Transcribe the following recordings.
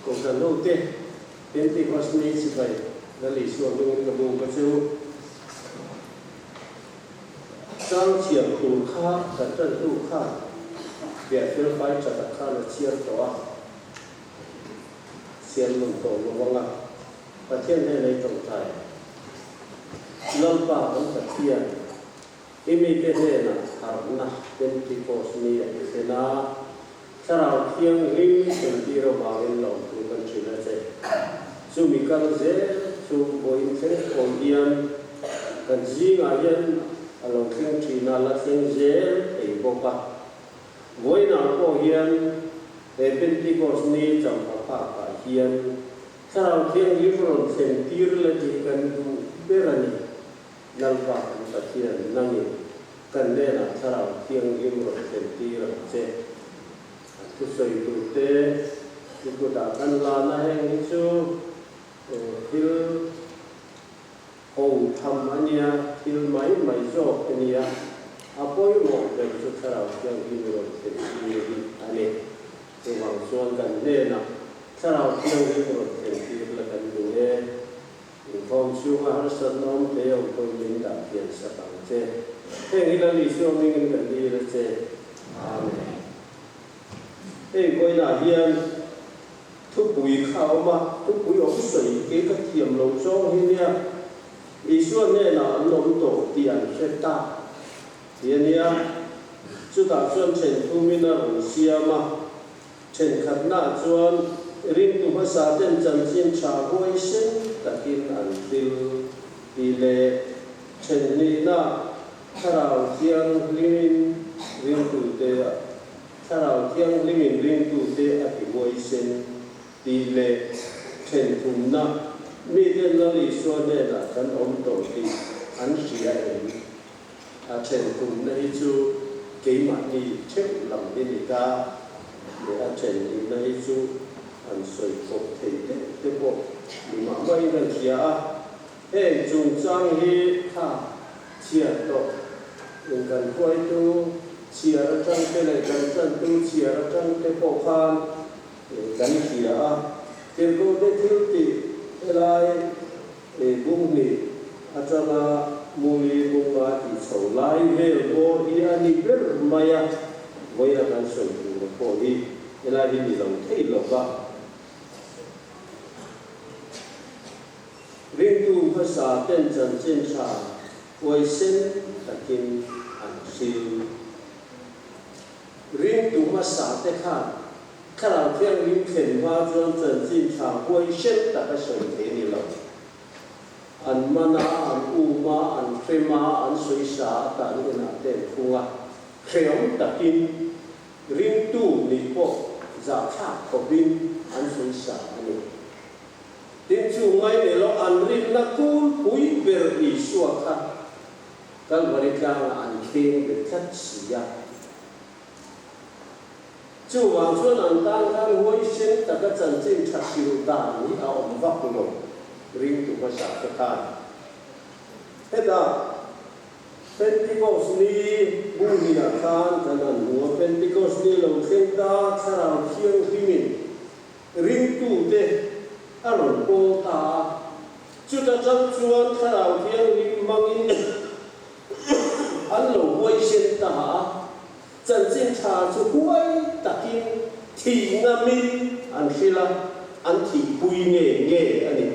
cùng thần nô tê Pentecost ni chỉ vậy là lý xuống mình cái vùng cái chỗ sang chiếm thủ khác cả chân thủ khác việc phía phải chặt khác là chiếm đó chiếm lồng tổ lồng văng và thiên này này tổng thể lâm bà vẫn phải thiên imi cái này là harna Pentecost ni thế na sau đó thiên imi chuẩn bị rồi vào bên lòng thì vẫn chỉ là thế chú mi cần dễ chú bồi thế ổn yên cần gì ngài yên lòng thiên chỉ là thiên dễ để bộc phát với nào có hiền để Pentecost ni trong các cả hiền sau đó thiên lý rồi thiên tiệt là chỉ cần biết là gì năng phật là thiên năng gì cần đây là sau đó thiên lý rồi thiên tiệt là thế tu soi tu tế tu đã căn là na heng chu til hồng tham ania til mai mai zo ania apoi mo de chu sau đó thiên lý rồi thiên tiệt ani tu hoàng xuân cần đây là sau đó thiên lý rồi thiên tiệt là cần đủ đây phong siêu hóa sơn nom thế ông tôi mình đã hiện sa bằng thế thế là lý do mình cần đi là thế amen thế coi là hiền thuốc bụi khao mà thuốc bụi ống sấy cái tiệm lồng cho hiền nha lý do này là nông tổ tiền sẽ ta hiền nha chúng ta xuân trên thu minh là xia mà trên khát na xuân riêng tuภาษา tên chân xin trả vui sinh ta kinh ăn tiêu tỷ lệ trên ni na thảo thiêng linh riêng tu tế thảo thiêng linh riêng tu tế ở cái vui sinh tỷ lệ trên thùng na mi tên là lý do này là cần ông tổ thì ăn xia ấy trên thùng này chú cái mặt đi chết làm đi cả để trên này chú anh soi phục thế thế bộ mà mấy lần kia hệ trung trang hi tha chia độ những cần quay tu chia ra trong cái này cần chân tu chia ra trong cái bộ phan cần kia tiền cô để thiếu thì lại để bung nỉ cho là mùi bung ba thì sầu lại về bộ đi anh đi biết maya với là cần soi phục bộ đi lại đi lòng thấy lộc ba riêng tuภาษา tên trần trên trà quay sinh là kinh ăn siêu riêng tuภาษา thế khác khả năng thiên linh thiền hoa trần trần trên trà quay sinh là cái sự thế này rồi ăn mana ăn uma ăn phema ăn suy sa ta như là tên phunga khéo ta kinh riêng tu ni po giả thác có bin ăn suy sa này tin chu ngay để lo ăn rin na cún bụi bể Isua khác các vật trang là ăn thiên để chất xỉa chu hoàng xuân ăn tang ăn hối sinh ta các chân trên chặt siêu đàn ní ảo vấp lồng rin tuภาษา cái khai thế đó Pentecost ni bu ni akan tanan mua Pentecost ni lòng khen ta sarang thiêng himin rin tu te aron cô ta chú ta chân chuan khá rào thiên linh mang in ăn lẩu quay xin ta chân xin trà chú quay ta kinh thì nga min ăn khi là ăn thì bùi nghề anh ấy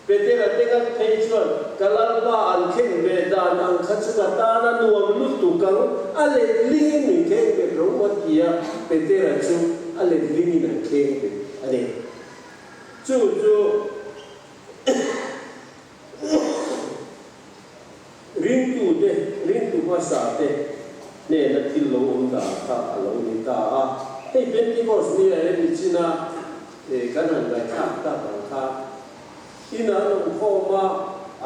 bây giờ là tiếng anh thấy chuan cả lần ba ăn khen về đàn ăn khát chú ta na nuông lút tụ căng ăn lên linh mình khen về rong mất kia bây giờ là chú ăn lên linh mình khen về anh ấy chú riêng tuภาษา thế nên là til lâu ông ta thà lâu người ta hey Pentecost ni là cái gì na để cái này là khác ta bằng khác khi nào ông phò mà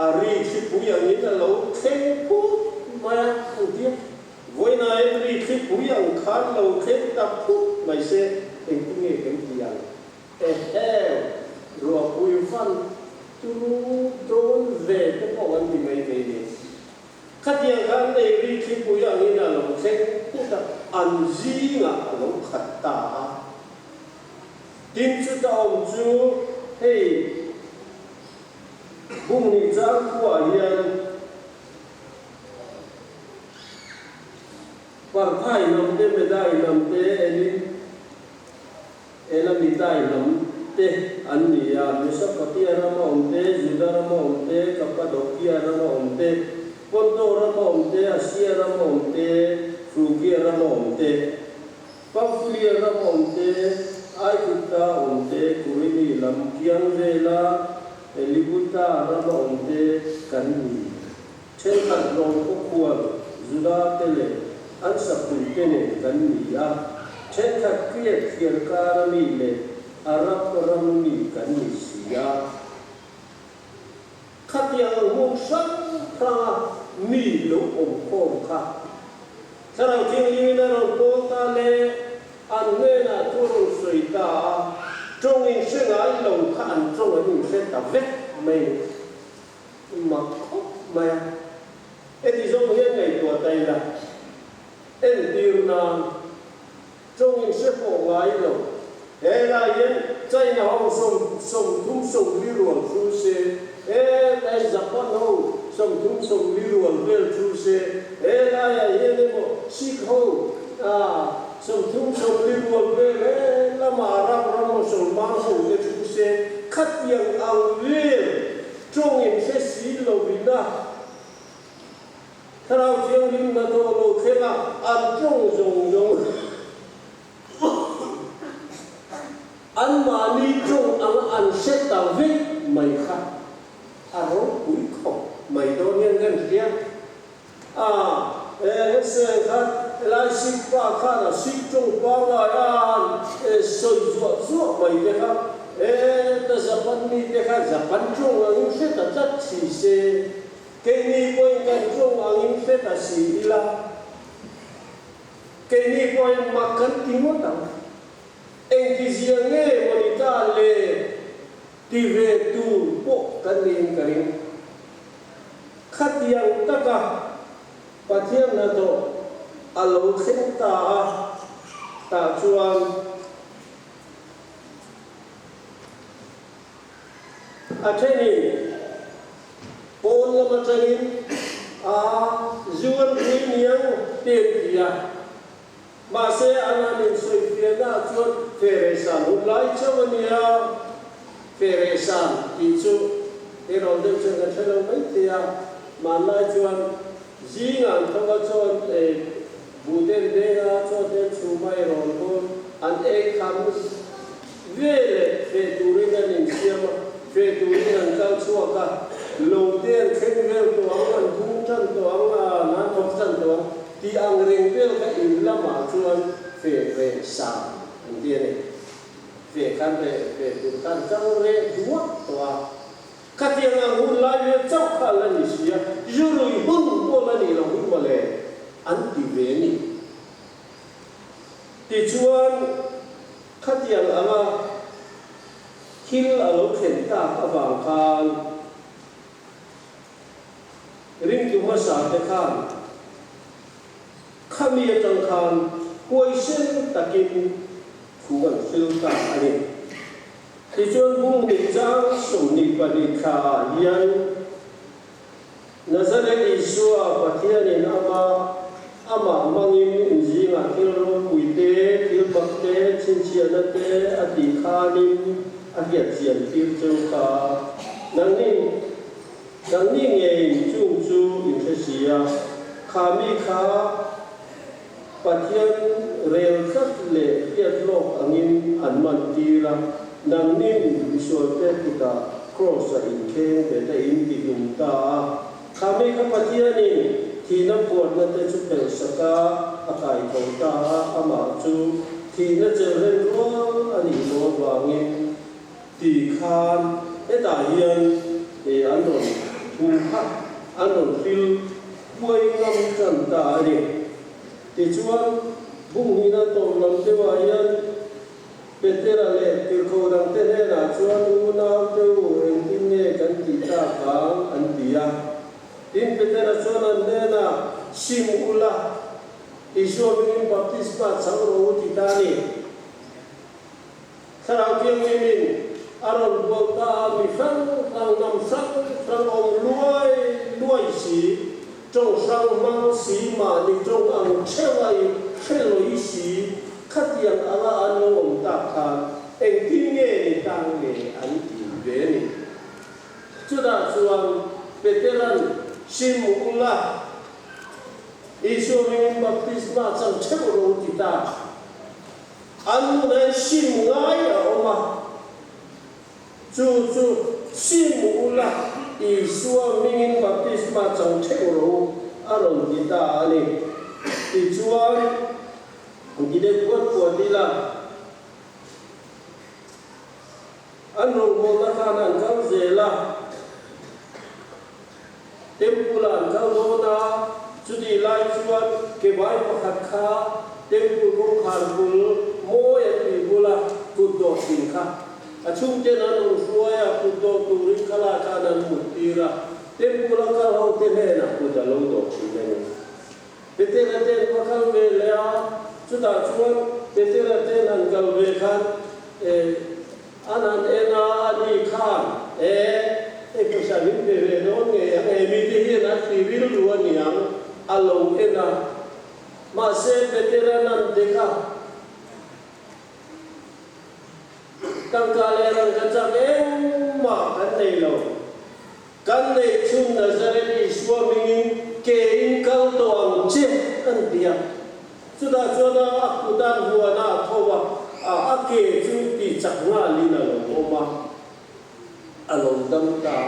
ari khi bùi yang như là lâu thế bút mà không biết với này ari khi bùi yang khăn lâu thế ta bút mày sẽ thành cái nghề cái gì à rồi bùi phân tu trốn về cái bộ anh thì mấy cái gì khát tiền khăn đây đi khi bùi yang như là lâu thế bút ta ăn gì ngà lâu khát ta tin chu ta om chu hey bung ni chang kwa hian par thai nam te me dai nam te elin elam dai nam te an ni ya Mesopotamia rama om te Juda rama om te Cappadocia rama om te Ponto rama om te Asia rama om te Phrygia rama om te Pamphylia rama om te Aegypta om te Kurini lam kiang vela Libuta rama om te kan ni chen kan long ko kual Juda tele an sapul tene kan ni ya chen khat kriat khiar karami le Arab ramni kan ni sia khát yang mong sang pra mi lo om khom kha sarang thing limina ron ko ta le an ne na turun sui ta trong in se ngai lo kha an trong in se ta vet mai ma khop mai e ti zo hian ngai tua tai la en tir na trong in se po ngai lo e la yen chai na hong som thum som li rual thu se e tai Japan ho som thum som li rual vel thu se e la ya yen mo sik ho som thum som li rual vel e la ma rap ram som ma ho le thu se khat yang ang vel trong in se si lo vina tharau chiang lim na to lo khela an trong jong jong an mani trong an set ta vết mày khác aro cuối cùng mày đâu nhiên gần kia sẽ khác lại xích qua khác là xích trong qua lại sôi ruột mày thế khác ta Japan ni thế khác Japan trong anh sẽ ta chắc chỉ sẽ cái ni quay gần trong anh sẽ ta xí là cái ni quay mặc cẩn tiếng mất đâu anh chỉ riêng nghe một ta lệ đi về tu bộ căn liền khát yang ta cả và thiên là tổ alo khen ta chuan thế này bốn là một cái duan quý miếng tiền gì mà sẽ anh em suy phía na chuan Feresan hôm nay cho mình ya Feresan thì chú cái rồi được cho cái channel mấy thì mà lại chuan gì ngàn không có cho bù đen đen cho đen chú mai rồi thôi anh ấy khám về về tụi anh em xem về tụi anh cao chua cả đầu tiên khen về tụi anh cũng chân tụi anh nán thóc chân tụi thì anh riêng về cái im lắm mà chuan Feresan dia ni, kan tụi ta trong re dua toa, các yang angul lai chọc cả là ni sia, rồi hung po là ni là hung mà lệ, anh đi về ni, thì chuan các yang anga hil alo khen ta các vàng khan, ring tu masa te khan, kami trong khan, quay sen takin khu gần siêu ta anh thì chuyên vùng định trang sủng nị và định khả yên Nazareth Isua và thiên nên ama mangin gì mà kêu bùi tế kêu bậc tế trên chiên đất tế ati kha nim atiat chiên kêu châu cả nang ni nghe chung chu Indonesia kami kha Patian rel khát lệ tiết lộc angin an man tira nang nin visual te kita cross a in keng te ta in ti dum ta khame ka patianin thi na puat na te chu pel saka akai ko ta ama chu thi na cheren ro ani lo wangin ti khan ta hian an ron thu kha an ron fil puai ngam chan ta ani thì chuan bung ni na tom lam te wa yan petera le tir kho dang te ne na chuan u na te u en tin ne kan ti ta ka an dia tin petera chuan an ne na sim ula iso bin baptisma sang ro ti ta ni sarau tiang min aron buata mi sang nam sang ong luai si trong sang mang si ma ni trong ang cheloi si khát yang ala ano om ta kha eng tin nge ni tang nge an ti ve ni chuda chuan veteran simula Isu min baptisma chang chebo kita anu na sim ngai oma chu simula isu min baptisma chang chebo aron kita ani ichuan gide kuat dila anu bola kanan kang zela tempulan kang lona Jadi lai chuan ke bai pakhat kha tempu ro khan bul mo ya ti bula tu do sin kha achung te nan ru suaya tu do tu ri khala ka nan mutira tempu la ka ho te ne na ku da lo do sin ne te na te pakal me le a chuda chuan te na te nan gal ve khan anan ena ani khan ko sa vin ve no ne mi te hi na ti vil lu ani ang alo ena masih veteranan deka kangkaleran kacang ma kanai lo kanai chung Nazaret Iswa mingin kein kal doang ceh antia sudah aku dan huana thoba ake chung ti chakna lina lo oma alo dam ta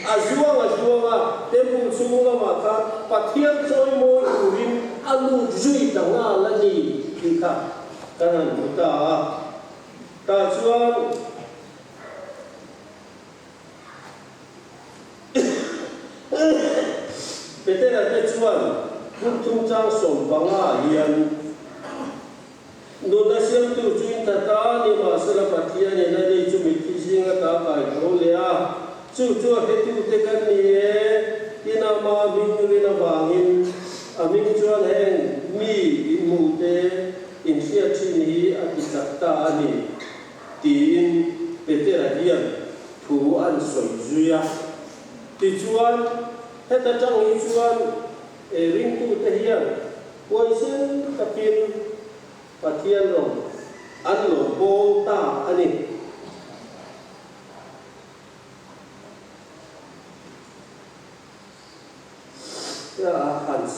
azuanga tempu sunga maka pathian choi mo urin alu jui tanga lani ika kanan buta ta chuan betera te chuan tung chang som banga hian nona siam tu chuin tata ni masala pathian ni nani chumi kisinga ta kai tholea chu he tu te kan ni ina ma bing na wangin aming chuan heng mi mu te in sia chin hi atisakta ani ti in petera hian thu an soi zuya ti chuan heta chang hi chuan ring tu te hian poison takin pathian ro an lo bo ta ani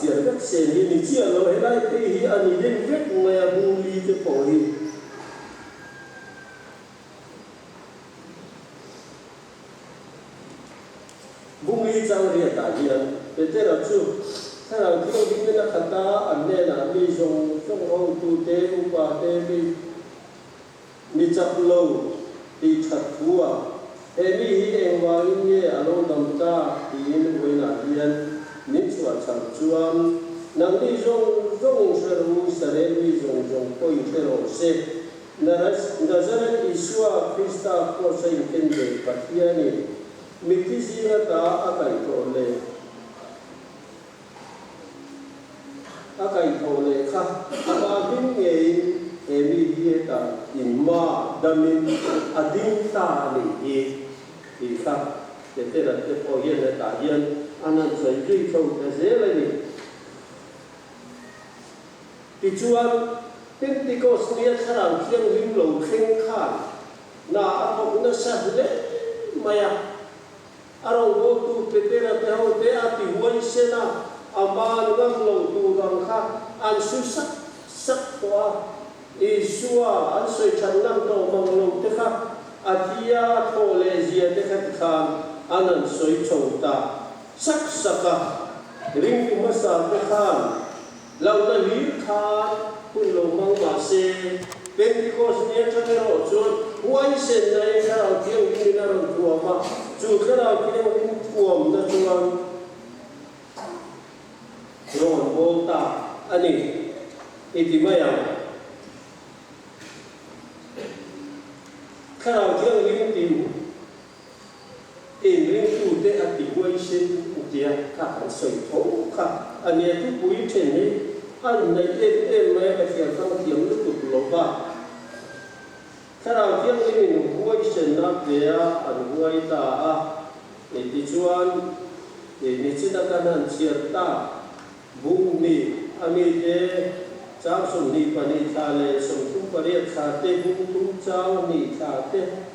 siar vet sen hi ni chia lo he lai te hi ani den vet ngai bu li te po hi bung li chang ria ta hian te te ra chu sa ra thi ding na khata an ne na mi song ho tu te u pa te mi chap lo ti that thua he mi hi eng wa in ye alo dam ta ti in we na hian Nin chuan cham chuan nang ni zong seru sare ni zong poi thero se Nazaret Iswa Krista ko sai ken de pathiani miti sira ta akai thole kha aba bin nge emi hi ta imma damin adin ta ni hi kha te ra te po yen ta yen anan sai tri thau ta zela ni ti chuan Pentecost ni sarang thiang lim lo kheng khan na apok na sa le maya arong go tu petera te ho te ati huai sena aman gam lo tu gam kha an su sak to isua an soi chan nam to mang lo te kha atia thole zia te kha khan anan soi chou ta saka ring kumasa te khan lau na li kha kun lo mang ma se Pentecost ni chakero chon huai sen na e kha thiang ni na ro tu ma chu kha ki ni tuam na chuan ron volta ani iti maya kha thiang ni ti in ring tu te ati huai sen dia kha an soi tho kha ani tu pui chen ni an nei mai ka thiang kam thiam lu tu lo ba Sarau tiang ini huai senap dia huai ta ini tujuan ini cita kanan cerita bumi ami de jauh sumni pani thale sumtu pariat sate bumi jauh ni sate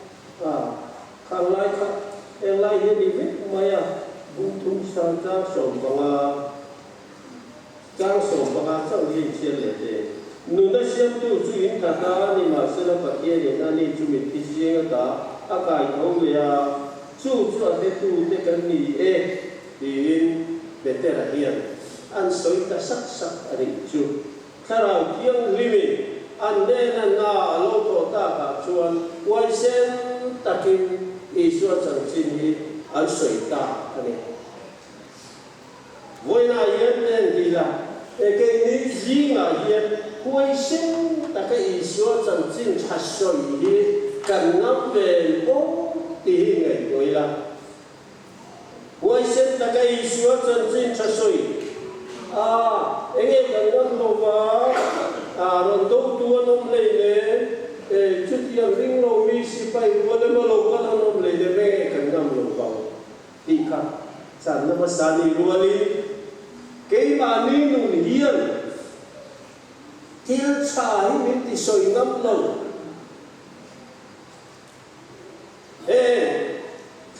kalai elai ini maya bumi saja sombanga jauh sombanga jauh ini cerita nuna siap tu cuin kata ni masalah pakai ni nani cuma tisi kata akai kau ya cu ada tu tekan ni din better hian an soi ta sak ari cu kalau tiang limit ande na lo to ta ka chuan wai sen takin isua chang chin hi an soi ta ani voi na yen den dila ke ni jinga yen huai sen ta ka isua chang chin chasoi hi kan nam ve o ti ngai doi la huai sen ta ka isua chang chin chasoi enge kan nam lo ba ron do tu nom le le chút yang ring lo mi si pai wala mo lo ka nom le le me kan nam lo ba ti ka san na masani ruali ke ma ni nu hian til chai min ti soi nam lo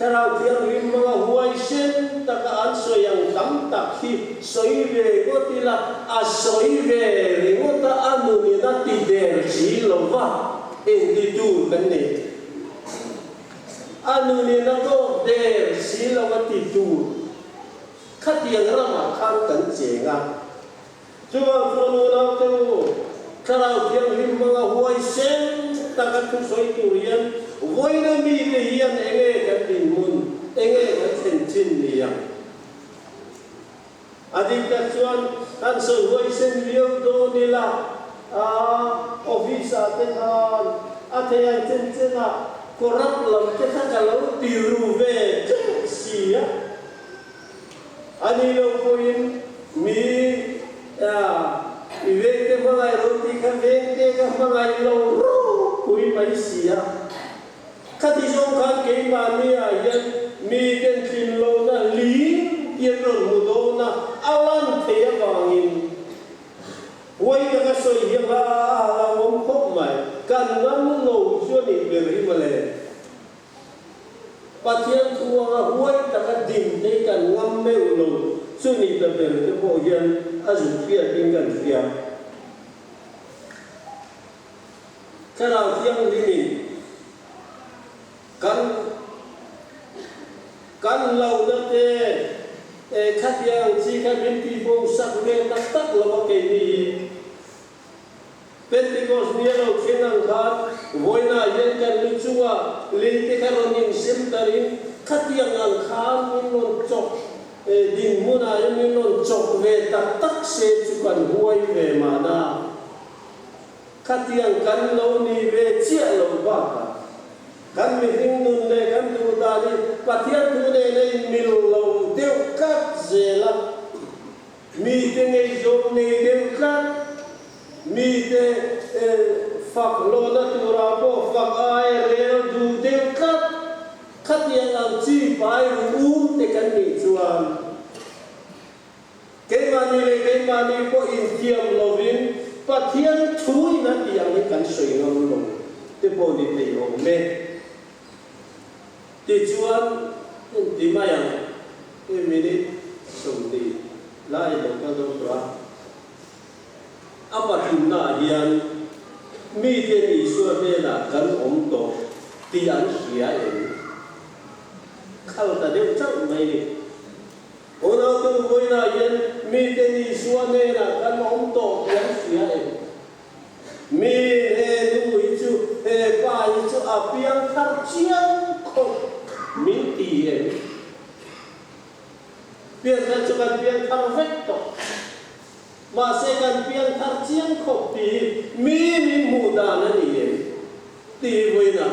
sarau tiang rim mga huai sen ta ka an so yang tam tak hi soi ve ko ti la soi ve ri ko ta anu ni na ti der chi lo va in di tu kan ni anu ni na ko der chi lo va ti tu khat yang ra ma khan kan che nga chuwa so no na tu sarau tiang rim mga huai sen ta ka tu soi tu rian voi na mi le hian enge kan tin mun enge kan chen chin ni ya adik ta chuan kan so voi sen liu do ni la office te khan athayang chen chen a corrupt lam te khan ka lo ti ru ve si ya ani lo poin mi ive te mangai ro ti ka ve te ka mangai lo ru kui mai si ya khati jong khan ke ma mi yan mi ken tin lo na li yen ron mu do na alan the wangin wai ka so hi ba wong khop mai kan ngam lo chu ni be ri ma le pathian thua huai ta ka dim nei kan ngam me lo chu ni ta be te bo yan a zu pia tin kan pia karau tiang ni kan lau na te khat yang chi kha bin ti bo sak le tak lo ke ni Pentecost ni lo khenang khat voina yen kan lu chuwa lin te karon ning sim tarin khat yang ang khan min non chok din muna min non chok ve tak se chu kan huai ve ma na khat yang kan lo ni ve chia lo ba kan mi hing nun le kan tu da ni pathian tu ne nei mil lo deu kat zela mi te ngei zom nei deu kat mi te fak lo na tu ra po fak ai re du deu kat khat yang ang chi pai ru te kan ni chuan ke ma ni po in tiam lovin pathian thui na ti ang ni kan soi ngam lo te po ni te o me tujuan di mayang ini sumdi lai lokal dokra apa tunna hian mi te ni suame na kan om to ti an hia en khal ta de chau mai ni ona tu voina hian mi te ni suame na kan om to ti an hia en mi nu chu pa chu apiang thar chiang khom min ti en pian ta chu kan pian thar vek to ma se kan pian thar chiang khop ti mi mu da na ni en ti voina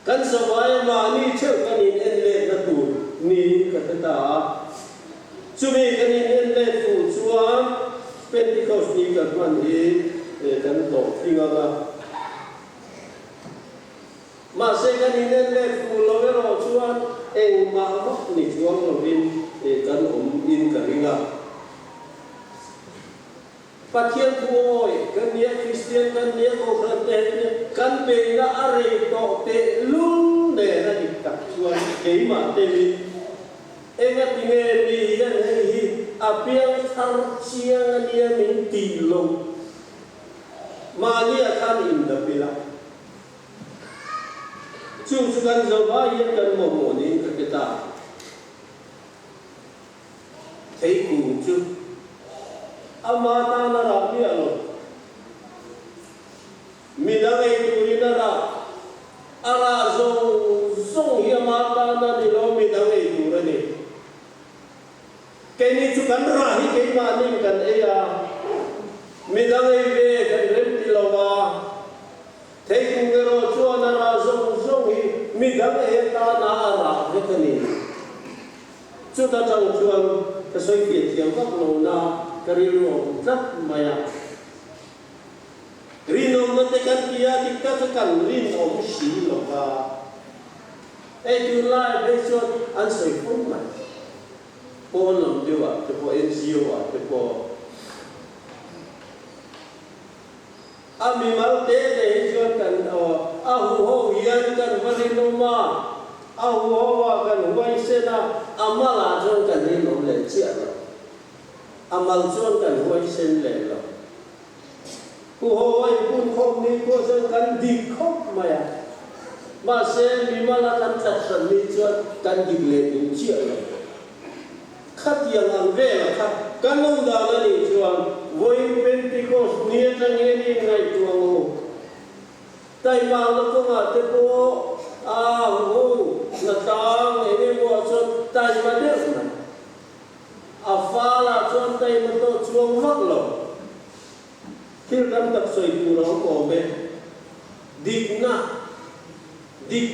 kan so vai ma ni cheu kan in en le na tu ni ka ta chu mi kan in en le fu chuan Pentecost ni ka man hi kan to tinga la mà sẽ cái nên lên phù lối rồi chuan em mà mất nị chuan rồi in để cần in cả riêng à phát hiện thôi cái nia Christian cái nia cô khăn tệ cái bề đã ở đây to tệ luôn để ra đi tập chuan cái mà tệ đi em cái tiếng nghe đi cái này apiang thang chiang nia mình tì lông mà nia khăn in đập đi lại chú cần giờ ba yên cần một đi cái ta thấy cùng chú ama ta na ra đi alo mình đang nghe tụi đi ra ara zong hiam ma ta na đi lo mình đang nghe tụi ra đi cái này chú cần ra hi cái mà nên cần ấy à mình đang nghe về cái lên đi lo ba thấy cùng cái rồi chú na ra zong hi mình đang nghe ta na ra cái này chú ta trong chuông cái xoay việt tiếng các lô na cái rino rất maya rino nó te kan kia thì các kan rino xí lo ba ai tu lai bây giờ anh xoay phong mà po làm điều à thì po NGO à thì po ami mal te để cho kan hu ho hian kan varino ma hu ho kan vai se na amala cho kan rino le chia rồi amal chuan kan huai sen le lo ku hoi kun khom ni ko sen kan dik khop maya ma se mi mala kan chat san ni chuan kan dik le ni chia lo khat yang ang ve la khat kan long da la ni chuan voi Pentecost ni tang ni ngai tuang tai ma lo ko ma te po ho na tang ni mo chuan tai ma de na afala chuan tay mà tôi chuông mắc lộc khi căn tập soi tu nó có bên địch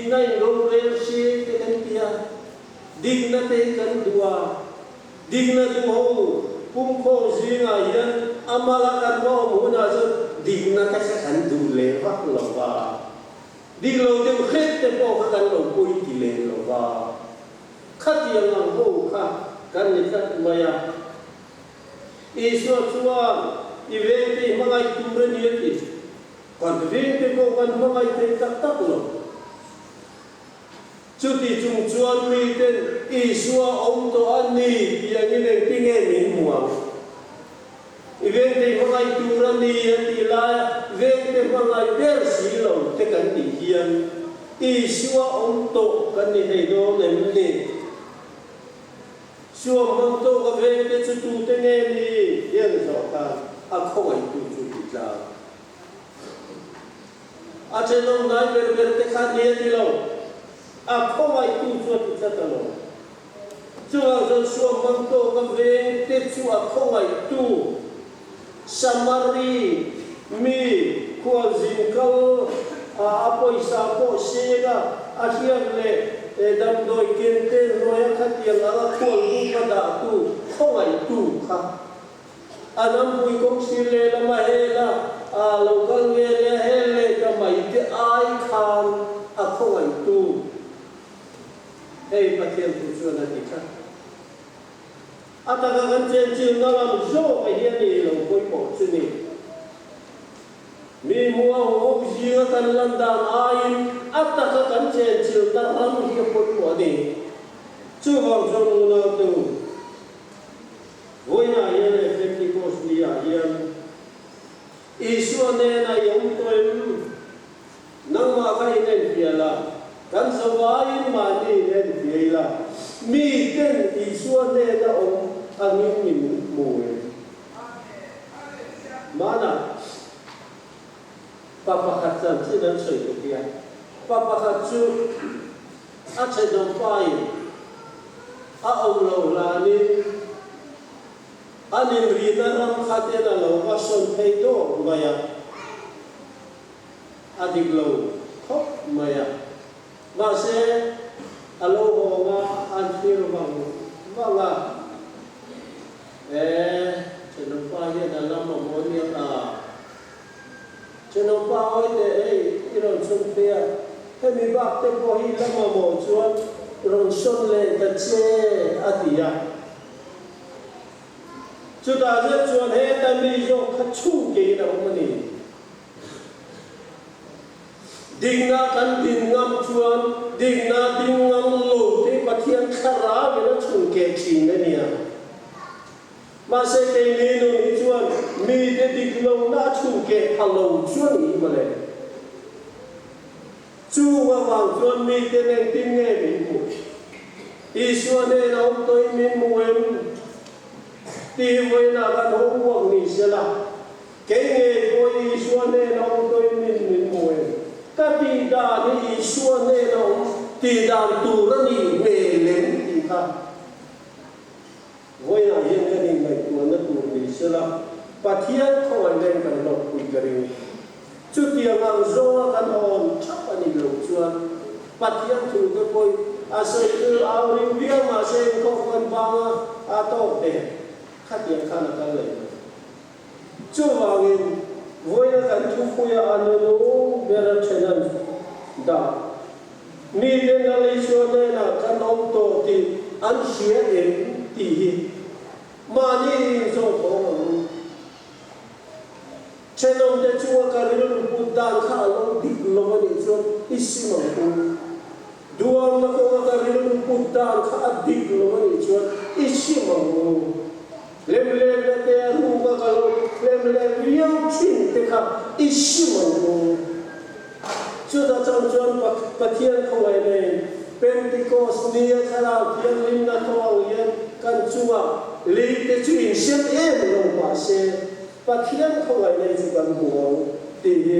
na rong rel si cái anh kia địch na tay căn dua địch na tu hậu pum khô gì ngài yên amala căn bao muốn là sao địch na cái sẽ căn du lệ vắt lộc và địch lâu tiêu hết cái bao cái căn lộc cùi thì lệ lộc và khát tiền làm hậu khát kan ni khat maya isu chuan eventi mangai tumre ni ti kon eventi ko kan mangai te tak lo chu ti chung chuan mi ten isu om to ani yang ni neng ti nge min muang eventi mangai tumre ni ti la eventi mangai der si lo te kan ti hian isu om to kan ni hei do nem ni xua mong tô có về cái chú tu tên nghe đi yên rõ ta không ai tu chú bị ra trên ông nói về cái khát đi đi lâu không ai tu chú bị ra đâu chú ông dân xua mong tô có về cái chú không ai tu samari mi qua dinh câu apoi sa po se ga hiam le dam doi ken te roya khat yang ala khol bu ka da tu không ai tu kha anam pui kong si le la ma he la lo ka nge le he le ka mai te ai khan không ai tu ei pathian tu chu na ti kha ata ga gan chen chin na lam zo ka hian ni lo koi po chu ni mi mua hộp gì kan lan dan ai ata ka kan chen chil ta ram hi po po ni chu hong chong na tu voi na ye le Pentecost ni ya hian isu ne na yom toim nang ma ka inen piala kan sawai ma ni nen piala mi ten isu ne da om angin min mu mana papa khat chỉ đến sợi của kia papa khat chú chạy đồng bay ông lâu là ni anh em ri na ram khát là lâu và son thấy đó maya adik lâu khóc maya mà sẽ alo hồ mà anh phiêu bằng là chạy đồng bay là làm một món việc cho nó bao ấy để iron sung pia hay mi bác tên có hi lắm mà mồ chuan rong son lên ta che atia chú ta rất chuan hết ta mi do khát chu kỳ nào mà nè ding na kan din ngam chuan ding na ding ngam lo te pathian khara ve na chung ke chi ne nia ma se te ni no ni chuan mi te dik lo na chung ke halo chuan ni ma le chu wa wang chuan mi te neng tin nge mi mu i chuan ne na om toi min mu em ti voi na kan ho wang ni se la ke nge ko i chuan ne na om toi min mu em ta ti da ni i chuan ne na ti dan tu ra ni me len ti kha voi na yen ne ni mai tu na tu ni se la pathian khoi len kan lo ku ka ri chu ti ang zo kan on chap ani lo chuan pathian tu ko koi a se tu a ri bia ma se ko kan ba a to te kha ti kha na ka le chu wa ngin voi na kan chu pu ya anu no bera chenan da mi de na le chuan ne na kan om to ti an sia en ti hi ma ni zo ko chenom de chuwa ka rilun pu dan kha lo dik lo ma ni chuan isi ma pu duam na ko ka rilun pu dan kha dik lo ma ni chuan isi ma pu lem lem na te ru ka lo lem lem riam chin te kha isi ma pu chu da chang chuan pathian ko ai nei Pentecost ni khala thian lim na thawang yan kan chuwa li te chu in siam em lo pa se pathian ko ai nei chu kan mu ti hi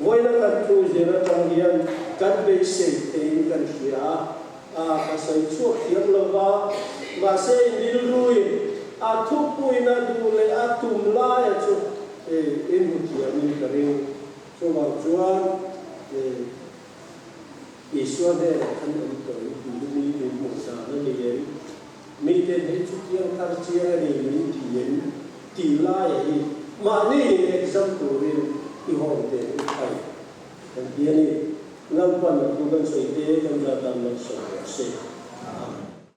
voi na kan thu je na chang hian kan be se te kan hia a ka sai chu thiam lo wa se nil rui a thu pui na du le a tum la ya chu in mu thiam ni ka ring chu wa chuan Iswa de kan to ni ni mo sa na ni yen mi te he chu kiang tar chia ni ni ti yen ti la ye ma ni example rin I hong de ai kan dia ni ngam pan ku kan soi te kan da tan lo so se